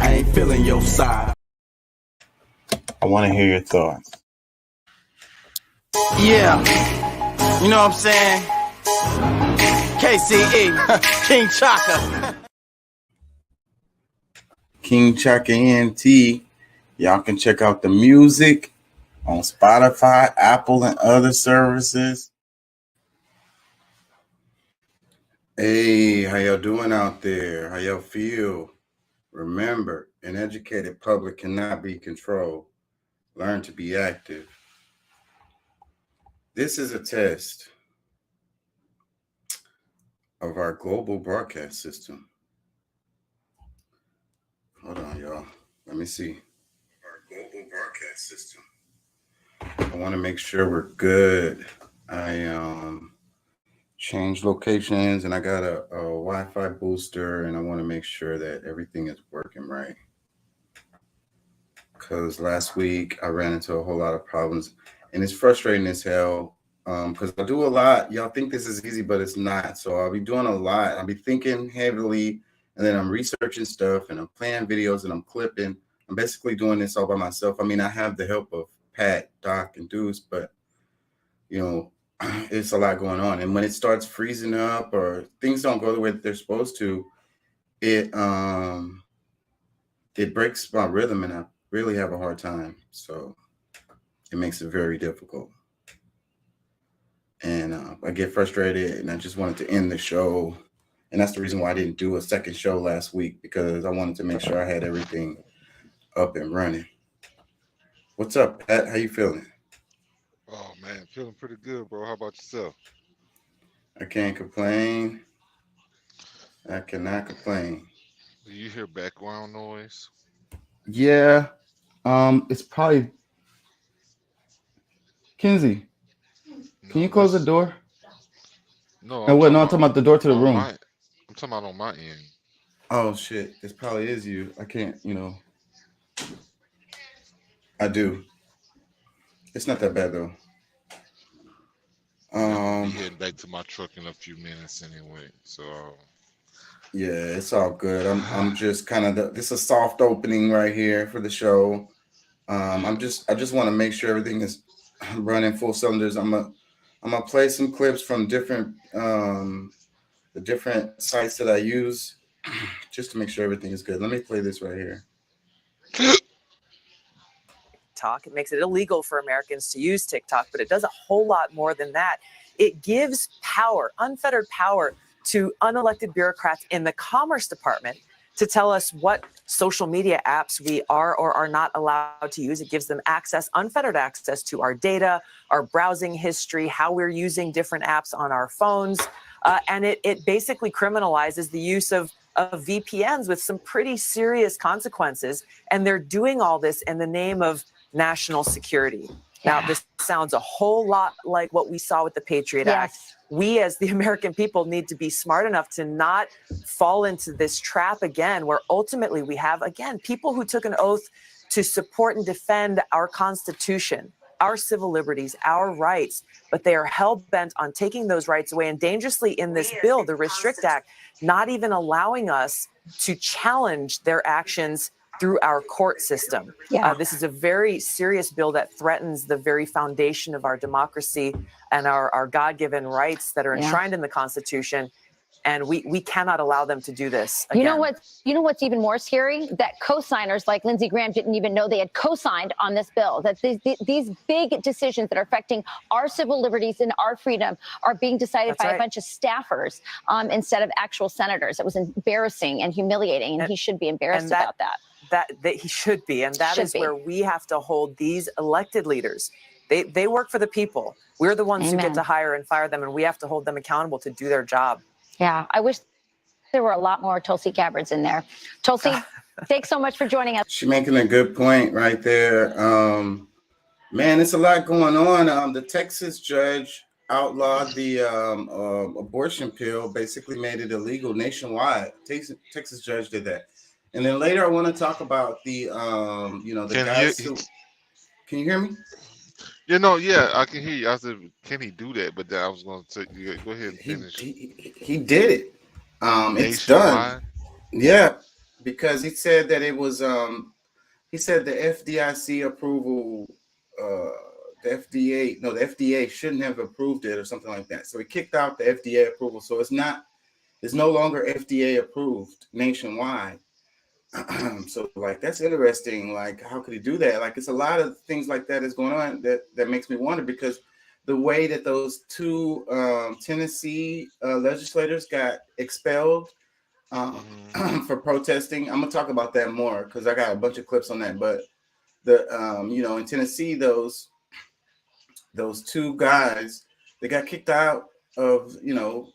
I ain't feeling your side. I want to hear your thoughts. Yeah, you know what I'm saying? KCE, King Chaka. King Chaka ENT. Y'all can check out the music on Spotify, Apple, and other services. Hey, how y'all doing out there? How y'all feel? Remember, an educated public cannot be controlled. Learn to be active. This is a test of our global broadcast system. Hold on, y'all. Let me see. Our global broadcast system. I want to make sure we're good. I changed locations and I got a Wi-Fi booster, and I want to make sure that everything is working right. Because last week I ran into a whole lot of problems, and it's frustrating as hell. Because I do a lot. Y'all think this is easy, but it's not. So I'll be doing a lot. I'll be thinking heavily, and then I'm researching stuff, and I'm playing videos, and I'm clipping. I'm basically doing this all by myself. I mean, I have the help of Pat, Doc, and Deuce, but you know, it's a lot going on. And when it starts freezing up or things don't go the way that they're supposed to, it breaks my rhythm, and I really have a hard time. So it makes it very difficult. And I get frustrated, and I just wanted to end the show. And that's the reason why I didn't do a second show last week, because I wanted to make sure I had everything up and running. What's up, Pat? How you feeling? Oh man, feeling pretty good, bro. How about yourself? I can't complain. I cannot complain. Do you hear background noise? Yeah. It's probably Kenzie. Can you close the door? No, And what? No, I'm talking about the door to the room. I'm talking about on my end. Oh shit! This probably is you. I can't. I do. It's not that bad though. I'll be heading back to my truck in a few minutes anyway. So yeah, it's all good. I'm just kind of this is a soft opening right here for the show. I just want to make sure everything is running full cylinders. I'm gonna play some clips from the different sites that I use just to make sure everything is good. Let me play this right here. It makes it illegal for Americans to use TikTok, but it does a whole lot more than that. It gives power, unfettered power, to unelected bureaucrats in the Commerce Department to tell us what social media apps we are or are not allowed to use. It gives them access, unfettered access to our data, our browsing history, how we're using different apps on our phones. And it basically criminalizes the use of VPNs with some pretty serious consequences. And they're doing all this in the name of national security. Yeah. Now, this sounds a whole lot like what we saw with the Patriot Act. We as the American people need to be smart enough to not fall into this trap again, where ultimately we have, again, people who took an oath to support and defend our Constitution, our civil liberties, our rights, but they are hell-bent on taking those rights away, and dangerously in this bill, the Restrict Act, not even allowing us to challenge their actions through our court system. Yeah. This is a very serious bill that threatens the very foundation of our democracy and our God-given rights that are enshrined in the Constitution. And we cannot allow them to do this again. You know what's even more scary? That co-signers like Lindsey Graham didn't even know they had co-signed on this bill. That these big decisions that are affecting our civil liberties and our freedom are being decided by a bunch of staffers instead of actual senators. It was embarrassing and humiliating, and he should be embarrassed about that. That he should be. And that is where we have to hold these elected leaders They work for the people. We're the ones who Amen. get to hire and fire them, and we have to hold them accountable to do their job. Yeah, I wish there were a lot more Tulsi Gabbards in there. Tulsi, thanks so much for joining us. She's making a good point right there. Man, it's a lot going on. The Texas judge outlawed the abortion pill, basically made it illegal nationwide. Texas judge did that. And then later I want to talk about the guys who, can you hear me? Yeah, I can hear you. I said, can he do that? But then I was going to say, go ahead and finish. He did it. It's done. Yeah, because he said that it was he said the FDIC approval, the FDA shouldn't have approved it or something like that. So he kicked out the FDA approval. So it's no longer FDA approved nationwide. So like, that's interesting. Like, how could he do that? Like, it's a lot of things like that is going on that makes me wonder, because the way that those two Tennessee legislators got expelled for protesting. I'm gonna talk about that more because I got a bunch of clips on that. But the in Tennessee, those two guys, they got kicked out of the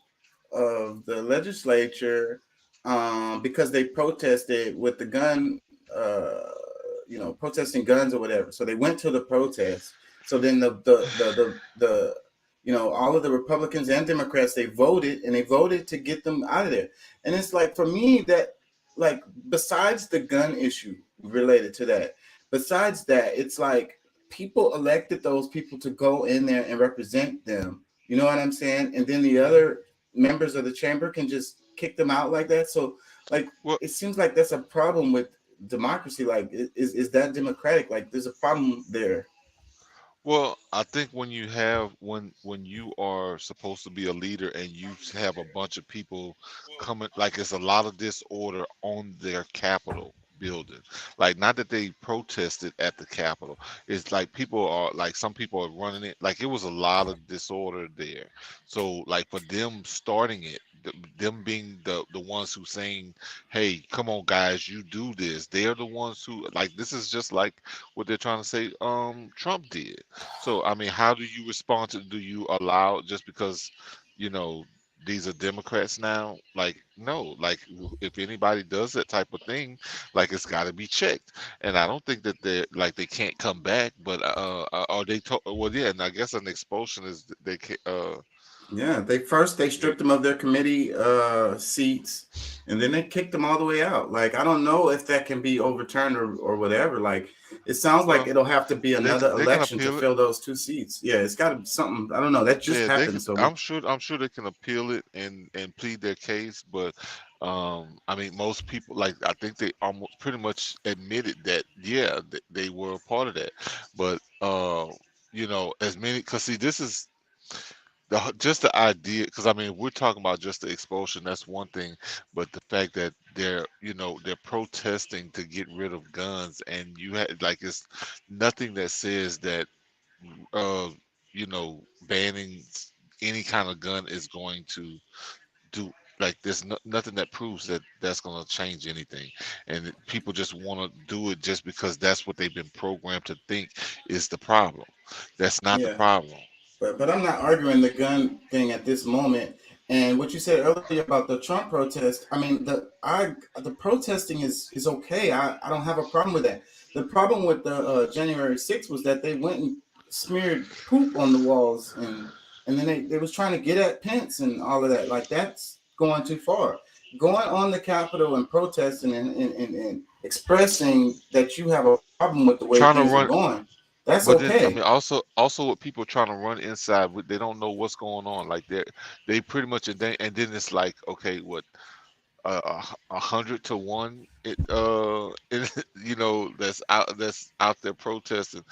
legislature because they protested with the gun, protesting guns or whatever. So they went to the protest. So then the all of the Republicans and Democrats, they voted to get them out of there. And it's like, for me, that, like, besides the gun issue related to that, besides that, it's like people elected those people to go in there and represent them. You know what I'm saying? And then the other members of the chamber can just kick them out like that. So, like, it seems like that's a problem with democracy. Like, is that democratic? Like, there's a problem there. Well, I think when you are supposed to be a leader and you have a bunch of people coming, like, it's a lot of disorder on their Capitol building. Like, not that they protested at the Capitol. It's like people are, like, some people are running it. Like, it was a lot of disorder there. So, like, for them starting it, them being the ones who saying, hey, come on guys, you do this, they're the ones who, like, this is just like what they're trying to say Trump did. So I mean, how do you respond to, do you allow, just because these are Democrats now? Like, no, like, if anybody does that type of thing, like, it's got to be checked. And I don't think that they're like, they can't come back, but are they well, yeah, and I guess an expulsion is they can Yeah, they stripped them of their committee seats, and then they kicked them all the way out. Like, I don't know if that can be overturned or whatever. Like, it sounds like it'll have to be another election to fill those two seats. Yeah, it's got to be something. I don't know. That just happened. So I'm sure they can appeal it and plead their case. But I mean, most people, like, I think they almost pretty much admitted that, yeah, they were a part of that. But as many, because see, this is just the idea, because I mean, we're talking about just the expulsion, that's one thing, but the fact that they're protesting to get rid of guns, and you had, like, it's nothing that says that banning any kind of gun is going to do, like, there's nothing that proves that that's going to change anything, and people just want to do it just because that's what they've been programmed to think is the problem. That's not the problem. But I'm not arguing the gun thing at this moment. And what you said earlier about the Trump protest, I mean, the protesting is okay. I don't have a problem with that. The problem with the January 6th was that they went and smeared poop on the walls, and then they was trying to get at Pence and all of that. Like, that's going too far. Going on the Capitol and protesting and expressing that you have a problem with the way things are going. That's okay. Then, I mean, also with people trying to run inside, they don't know what's going on. Like, they pretty much, and then it's like, okay, what, 100 to 1, that's out there protesting.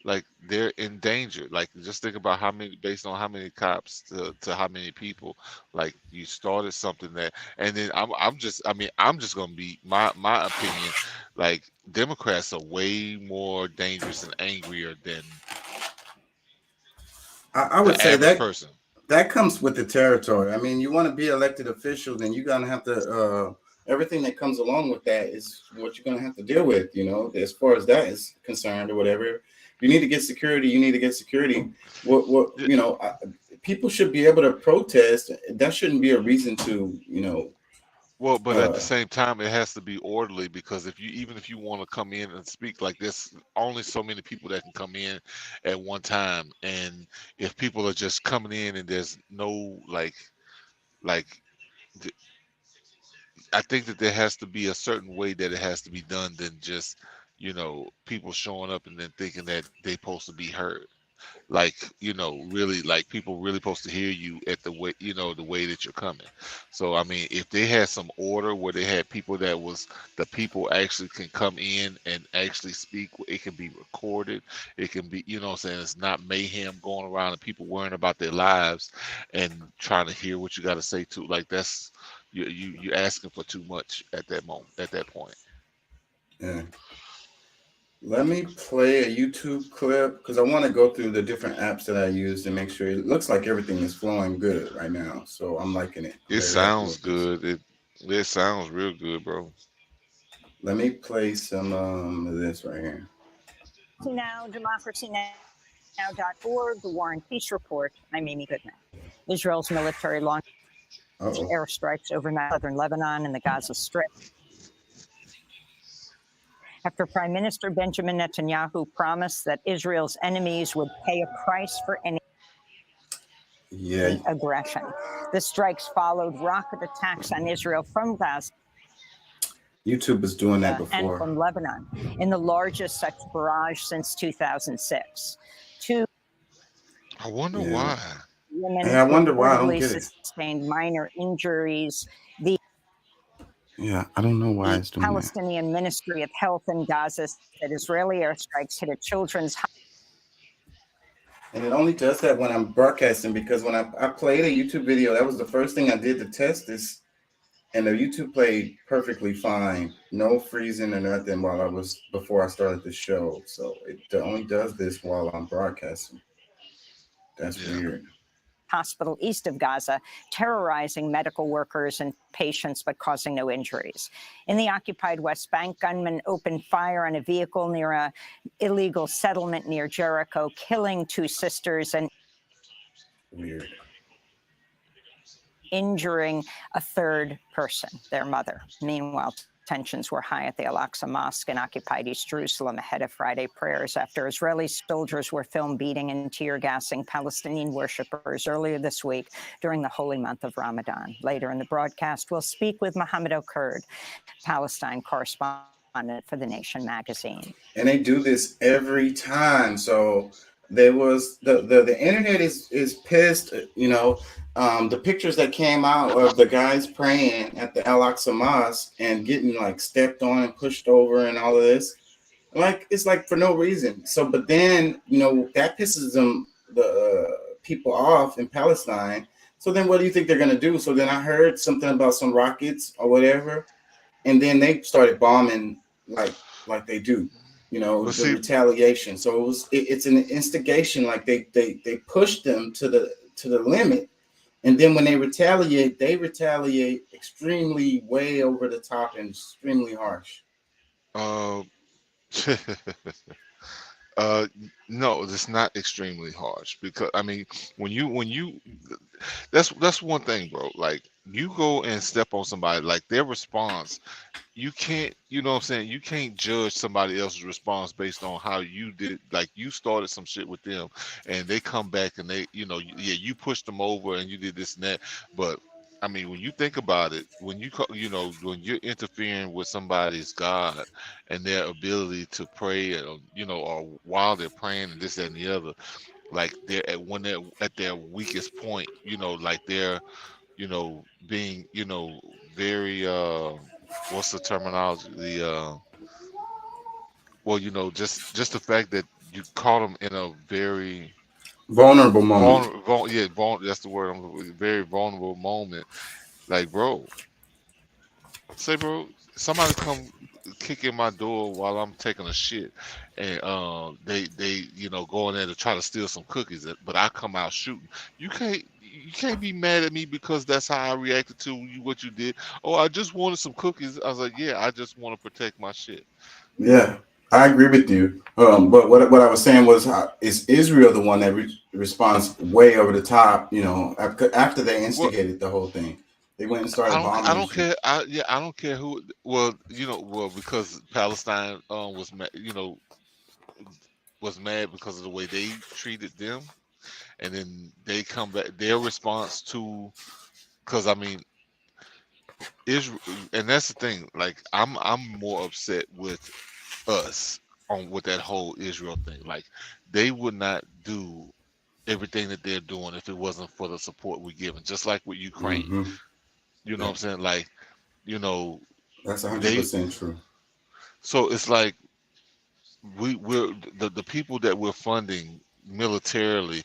Like, they're in danger. Like, just think about how many, based on how many cops to how many people. Like, you started something that, and then I'm just gonna be my opinion. Like, Democrats are way more dangerous and angrier than I would say that person. That comes with the territory. I mean, you want to be elected official, then you're gonna have to everything that comes along with that is what you're gonna have to deal with. You know, as far as that is concerned, or whatever. You need to get security. You need to get security. What you know, people should be able to protest. That shouldn't be a reason to, you know. Well, but at the same time, it has to be orderly, because even if you want to come in and speak, like this, only so many people that can come in at one time, and if people are just coming in and there's no like I think that there has to be a certain way that it has to be done than just, people showing up and then thinking that they supposed to be heard. Like, really, like people really supposed to hear you at the way, the way that you're coming. So, I mean, if they had some order where they had people that was, the people actually can come in and actually speak, it can be recorded. It can be, what I'm saying, it's not mayhem going around and people worrying about their lives and trying to hear what you got to say to, like, that's, you're asking for too much at that moment, at that point. Yeah. Let me play a YouTube clip because I want to go through the different apps that I use to make sure it looks like everything is flowing good right now. So I'm liking it. It sounds good. It sounds real good, bro. Let me play some of this right here. Now, democracynow.org, the War and Peace Report. I'm Amy Goodman. Israel's military launched airstrikes over southern Lebanon and the Gaza Strip, after Prime Minister Benjamin Netanyahu promised that Israel's enemies would pay a price for any aggression. The strikes followed rocket attacks on Israel from Gaza. YouTube is doing that before. And from Lebanon, in the largest such barrage since 2006. I wonder why. Women I wonder why. I don't get it. Sustained minor injuries. I don't know why it's doing Palestinian Ministry of Health in Gaza said Israeli airstrikes hit a children's hospital. And it only does that when I'm broadcasting, because when I played a YouTube video, that was the first thing I did to test this, and the YouTube played perfectly fine, no freezing or nothing before I started the show. So it only does this while I'm broadcasting. That's weird. Hospital east of Gaza, terrorizing medical workers and patients, but causing no injuries. In the occupied West Bank, gunmen opened fire on a vehicle near an illegal settlement near Jericho, killing two sisters and injuring a third person, their mother. Meanwhile, tensions were high at the Al-Aqsa Mosque in occupied East Jerusalem ahead of Friday prayers after Israeli soldiers were filmed beating and tear gassing Palestinian worshippers earlier this week during the holy month of Ramadan. Later in the broadcast, we'll speak with Mohammed El-Kurd, Palestine correspondent for The Nation magazine. And they do this every time. So there was the internet is pissed, the pictures that came out of the guys praying at the Al-Aqsa Mosque and getting like stepped on and pushed over and all of this, it's like for no reason. So, but then, that pisses the people off in Palestine. So then what do you think they're going to do? So then I heard something about some rockets or whatever, and then they started bombing like they do. The retaliation. So it's an instigation. Like they push them to the limit, and then when they retaliate extremely way over the top and extremely harsh. No, it's not extremely harsh, because I mean, when you that's one thing, bro. Like, you go and step on somebody, like their response, you can't, you know what I'm saying? You can't judge somebody else's response based on how you did. Like, you started some shit with them and they come back and they, you pushed them over and you did this and that. But I mean, when you think about it, when when you're interfering with somebody's God and their ability to pray, or while they're praying and this, that, and the other, like when they're at their weakest point, like they're, being, very, what's the terminology? Just the fact that you caught them in a very vulnerable moment. That's the word. Very vulnerable moment. Like, bro, somebody come kick in my door while I'm taking a shit, and they go in there to try to steal some cookies, but I come out shooting. You can't. you can't be mad at me because that's how I reacted to you, what you did. Oh, I just wanted some cookies. I was like, yeah, I just want to protect my shit. Yeah, I agree with you. But what I was saying was, is Israel the one that responds way over the top? You know, after they Well, instigated the whole thing, they went and started I bombing and don't shit. care. I don't care who. Well, because Palestine was was mad because of the way they treated them, and then they come back. Their response to, because I mean, Israel, and that's the thing. Like I'm more upset with us on with that whole Israel thing. Like they would not do everything that they're doing if it wasn't for the support we're giving. Just like with Ukraine, Hmm. you know what Yeah, I'm saying? Like, you know, that's they. 100% true. So it's like we're the people that we're funding militarily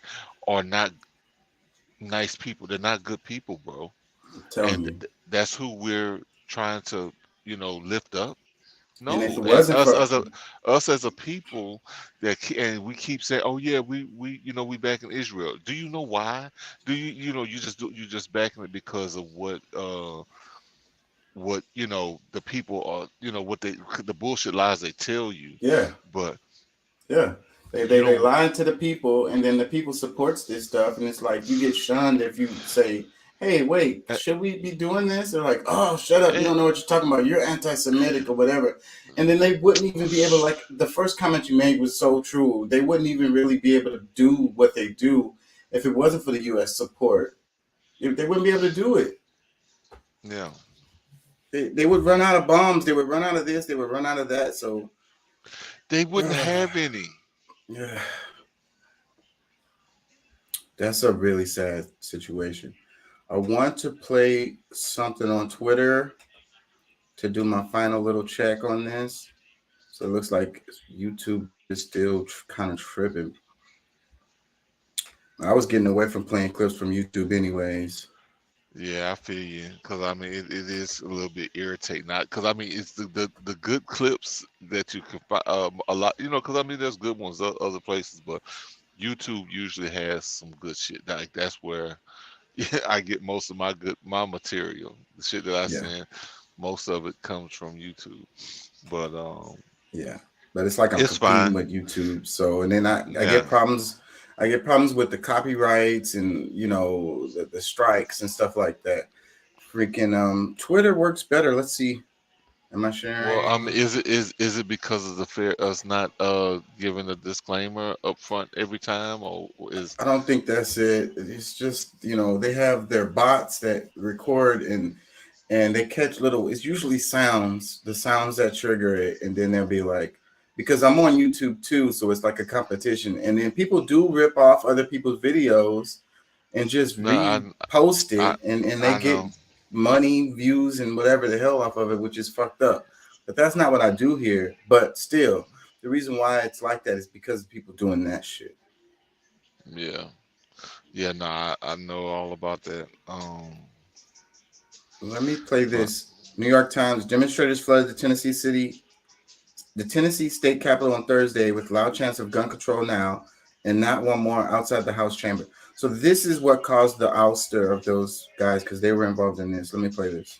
are not nice people. They're not good people, bro. I'm telling And you. that's who we're trying to, lift up. And if No, it and wasn't for, us as a people and we keep saying, oh yeah, we we back in Israel. Do you know why? Do you just backing it because of what the people are, what the bullshit lies they tell you, yeah, but yeah, you they don't. lied to the people, and then the people supports this stuff, and it's like you get shunned if you say, "Hey, wait, uh, should we be doing this?" They're like, "Oh, shut up, you eh, don't know what you're talking about. You're anti-Semitic or whatever," and then they wouldn't even be able. Like the first comment you made was so true. They wouldn't even really be able to do what they do if it wasn't for the U.S. support. If they wouldn't be able to do it. yeah, They would run out of bombs. They would run out of this. They would run out of that. So, they wouldn't have any. yeah, that's a really sad situation. I want to play something on Twitter to do my final little check on this. So it looks like YouTube is still kind of tripping. I was getting away from playing clips from YouTube anyways. Yeah, I feel you. Because I mean, it is a little bit irritating. Not because I mean, it's the good clips that you can find a lot. Because I mean, there's good ones other places, but YouTube usually has some good shit. Like that's where I get most of my material. The shit that I Yeah, send, most of it comes from YouTube. But yeah. But it's like I'm it's competing fine. with YouTube. So and then I Yeah. get problems. I get problems with the copyrights and the strikes and stuff like that. Freaking Twitter works better. Let's see. Am I Well, sharing? is it because of the fear us not giving a disclaimer up front every time, or is I don't think that's it. It's just, they have their bots that record and they catch little, it's usually the sounds that trigger it, and then they'll be like, because I'm on YouTube too, so it's like a competition. And then people do rip off other people's videos and just no? I repost I it and they I get know. money, views, and whatever the hell off of it, which is fucked up. But that's not what I do here. But still, the reason why it's like that is because of people doing that shit. Yeah. Yeah, no, I know all about that. Let me play But this. New York Times: demonstrators flooded the Tennessee state capitol on Thursday with loud chants of gun control now and not one more outside the House chamber. So this is what caused the ouster of those guys because they were involved in this. Let me play this.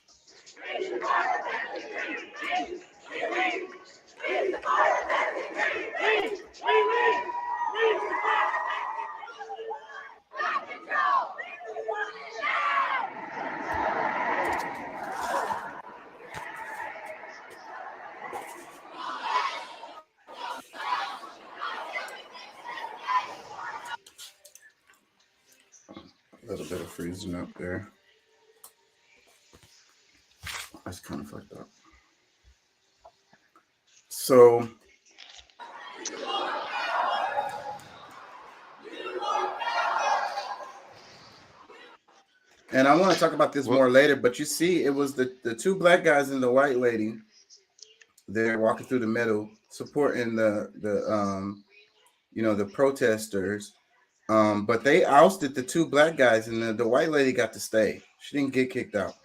A little bit of freezing up there. That's kind of fucked up. So and I want to talk about this well, more later, but you see, it was the two black guys and the white lady. They're walking through the middle, supporting the protesters. But they ousted the two black guys, and the white lady got to stay. She didn't get kicked out.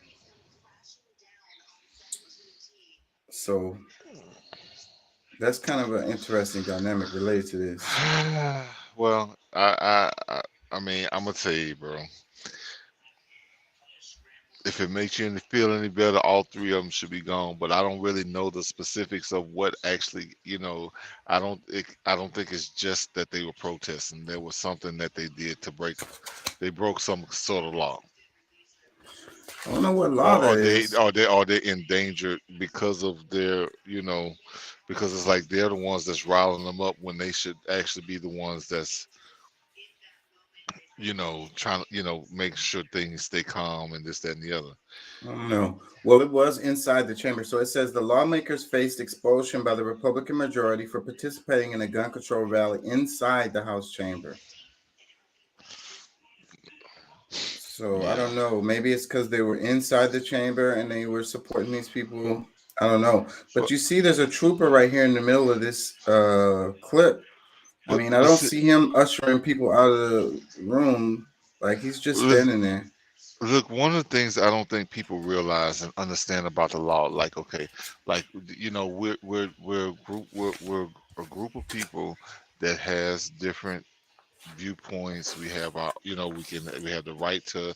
So that's kind of an interesting dynamic related to this. well, I mean, I'm gonna tell you, bro. if it makes you feel any better, all three of them should be gone. But I don't really know the specifics of what actually, I don't think it's just that they were protesting. There was something that they did to they broke some sort of law, I don't know what law or that is. are they endangered because of their, because it's like they're the ones that's riling them up when they should actually be the ones that's, trying to, make sure things stay calm and this, that, and the other. I don't know. Well, it was inside the chamber. So it says the lawmakers faced expulsion by the Republican majority for participating in a gun control rally inside the House chamber. So I don't know. Maybe it's because they were inside the chamber and they were supporting these people. I don't know. But you see, there's a trooper right here in the middle of this clip. I mean, I don't see him ushering people out of the room. Like, he's just standing there. Look, one of the things I don't think people realize and understand about the law, like, okay, like, we're a group of people that has different viewpoints. We have our, we have the right to,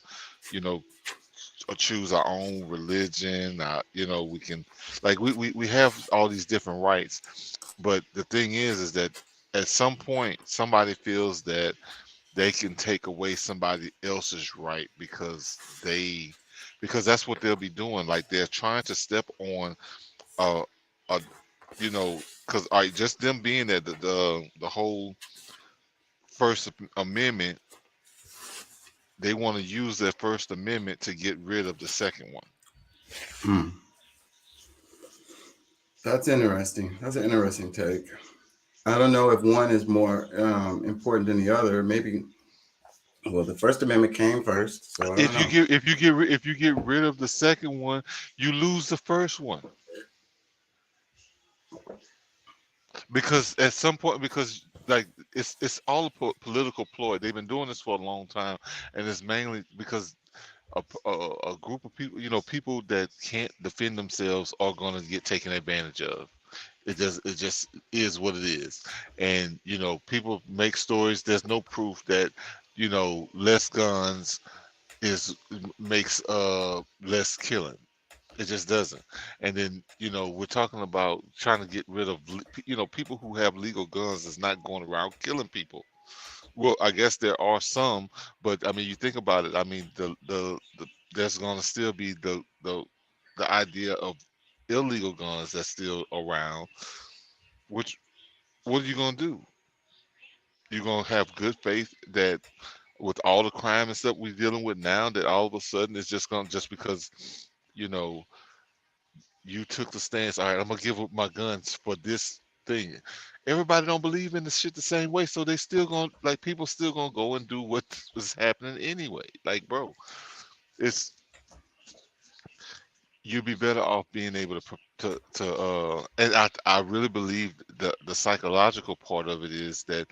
choose our own religion. We can, like, we have all these different rights. But the thing is that at some point somebody feels that they can take away somebody else's right because that's what they'll be doing. Like, they're trying to step on uh because just them being there, the whole First Amendment, they want to use their First Amendment to get rid of the second one. That's interesting. That's an interesting take. I don't know if one is more important than the other. Maybe. Well, the First Amendment came first, so if you get rid of the second one, you lose the first one. Because at some point, because like it's all a political ploy. They've been doing this for a long time, and it's mainly because a group of people, people that can't defend themselves are going to get taken advantage of. It just is what it is. And people make stories. There's no proof that less guns makes less killing. It just doesn't. And then we're talking about trying to get rid of people who have legal guns is not going around killing people. Well, I guess there are some, but I mean, you think about it. I mean, the there's going to still be the idea of illegal guns that's still around. Which, what are you going to do? You're going to have good faith that with all the crime and stuff we're dealing with now, that all of a sudden it's just because you took the stance. All right, I'm gonna give up my guns for this thing. Everybody don't believe in the shit the same way, so they still gonna, like, people still gonna go and do what was happening anyway. Like, bro, you'd be better off being able and I really believe the psychological part of it is that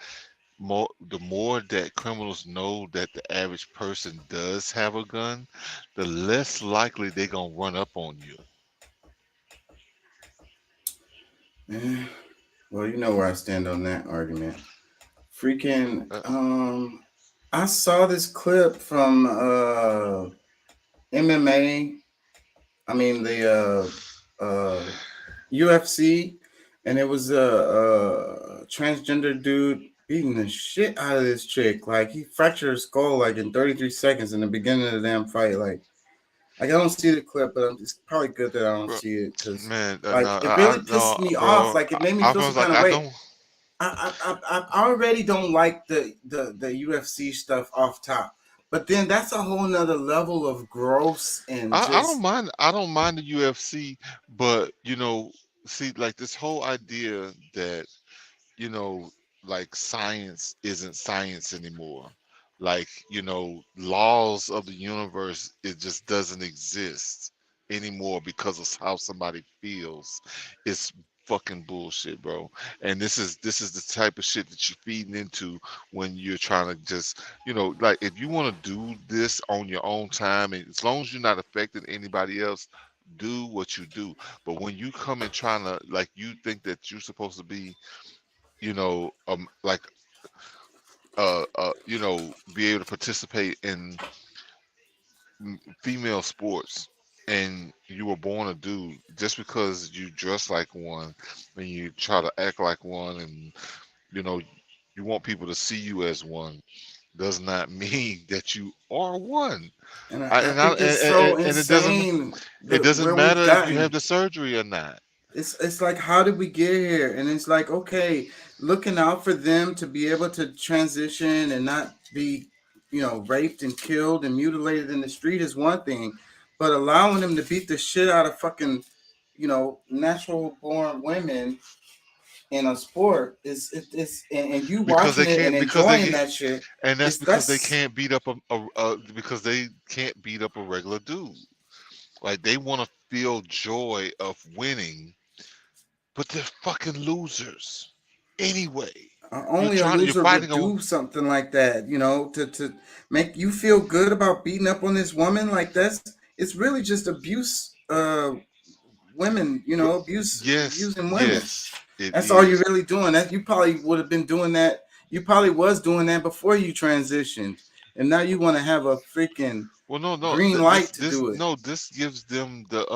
the more that criminals know that the average person does have a gun, the less likely they're gonna run up on you. Yeah. Well, you know where I stand on that argument. Freaking, I saw this clip from MMA. I mean the UFC, and it was a transgender dude beating the shit out of this chick. Like, he fractured her skull like in 33 seconds in the beginning of the damn fight. Like I don't see the clip, but it's probably good that I don't see it because, Man, like, no, it really pissed me off. Like, it made me feel some kind of way. I already don't like the UFC stuff off top, but then that's a whole nother level of gross and I just. don't mind the UFC, but see, like, this whole idea that like, science isn't science anymore. Like, laws of the universe, it just doesn't exist anymore because of how somebody feels. It's fucking bullshit, bro. And this is the type of shit that you're feeding into when you're trying to just, like, if you want to do this on your own time, and as long as you're not affecting anybody else, do what you do. But when you come and trying to, like, you think that you're supposed to be, like, be able to participate in female sports and you were born a dude, just because you dress like one and you try to act like one, and you know you want people to see you as one, does not mean that you are one. And I, I and I think it's so and it doesn't insane it doesn't where we've matter if you have gotten. the surgery or not. It's like, how did we get here? And it's like, okay, looking out for them to be able to transition and not be, raped and killed and mutilated in the street is one thing, but allowing them to beat the shit out of fucking, natural born women in a sport it's and you Because watching they it and can't because they enjoying get that shit. and that's It's because they that's can't beat up because they can't beat up a regular dude. Like, they want to feel joy of winning, but they're fucking losers anyway. only a You're loser would fighting a do something like that, to make you feel good about beating up on this woman. Like, it's really just abuse, women, but yes, abusing women. yes, it That's all you're is. really doing. That you probably would have been doing that. You probably was doing that before you transitioned, and now you want to have a freaking Well, no, no, green light to do it. this gives them the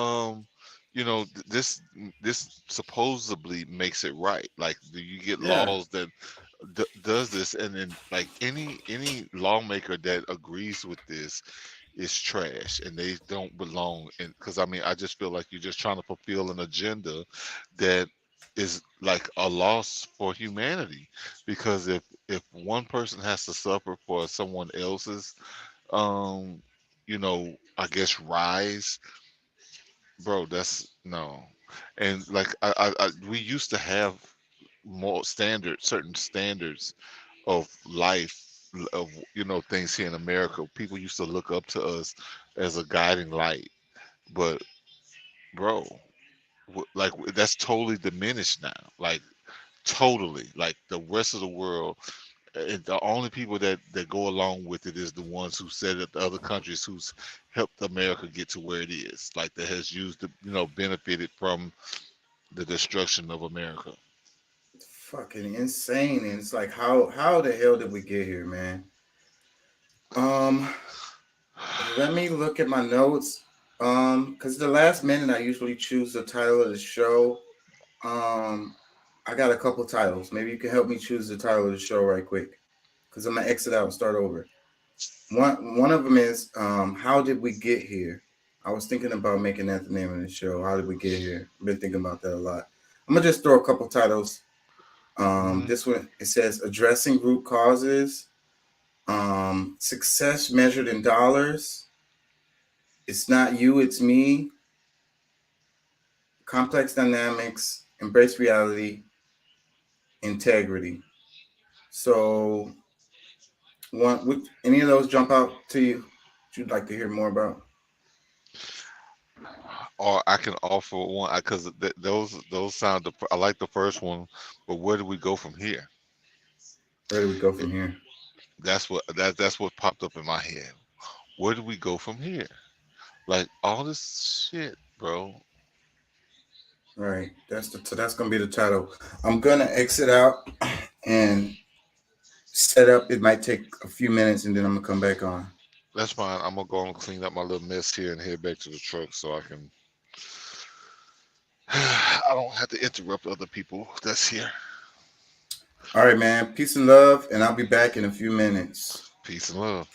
this supposedly makes it right. Like, do you get Yeah. laws that does this, and then, like, any lawmaker that agrees with this is trash, and they don't belong. And because I mean, I just feel like you're just trying to fulfill an agenda that is like a loss for humanity. Because if one person has to suffer for someone else's um I guess rise, bro, that's no. And like, we used to have more certain standards of life, of things here in America. People used to look up to us as a guiding light, but bro, like, that's totally diminished now. Like, totally, like, the rest of the world, and the only people that go along with it is the ones who said it, the other countries who's helped America get to where it is, like, that has used the benefited from the destruction of America. Fucking insane. And it's like, how the hell did we get here, man? Let me look at my notes. Because the last minute I usually choose the title of the show. I got a couple titles. Maybe you can help me choose the title of the show right quick, because I'm gonna exit out and start over. One of them is how did we get here? I was thinking about making that the name of the show. How did we get here? I've been thinking about that a lot. I'm gonna just throw a couple titles. This one, it says addressing root causes, success measured in dollars, it's not you, it's me, complex dynamics, embrace reality, integrity. So, would any of those jump out to you that you'd like to hear more about? Or I can offer one, because those sound. I like the first one, but where do we go from here? Where do we go from here? That's what popped up in my head. Where do we go from here? Like, all this shit, bro. Right. So that's gonna be the title. I'm gonna exit out and set up. It might take a few minutes, and then I'm gonna come back on. That's fine. I'm gonna go and clean up my little mess here and head back to the truck so I can. I don't have to interrupt other people that's here. All right, man. Peace and love, and I'll be back in a few minutes. Peace and love.